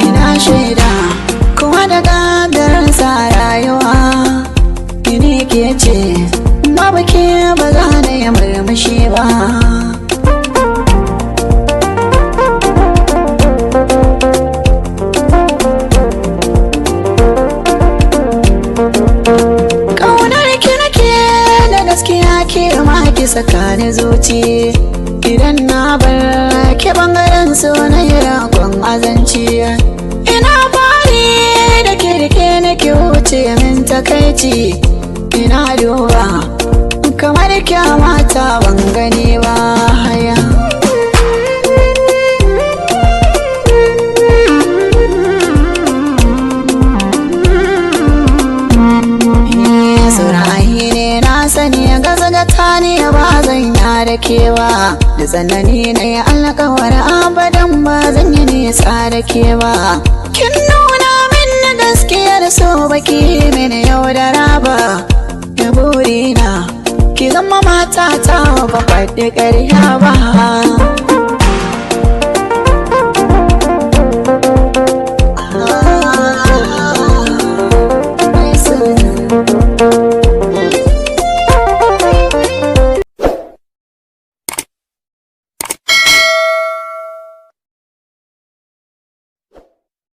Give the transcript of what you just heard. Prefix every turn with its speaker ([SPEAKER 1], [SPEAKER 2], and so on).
[SPEAKER 1] Ina shaida kuma da gadarin sa rayuwa ni ke ce babu ke ba za na yi murmushi ba. Ki saka ni zuci idan na bar ki bangaren so na yi rakon azanci. Ina bari da kirke na ki wuce min takaici. Ina duba kamar kyamata ban gani ba haya. Sani ba zan yada kewa da tsanani na yi alkawar abadan ba zan yi nisa da kewa. Kin nuna min na gaskiyar so baki mini yaudara ba. Da burina ki zama mata ta ba faɗi ƙarya ba.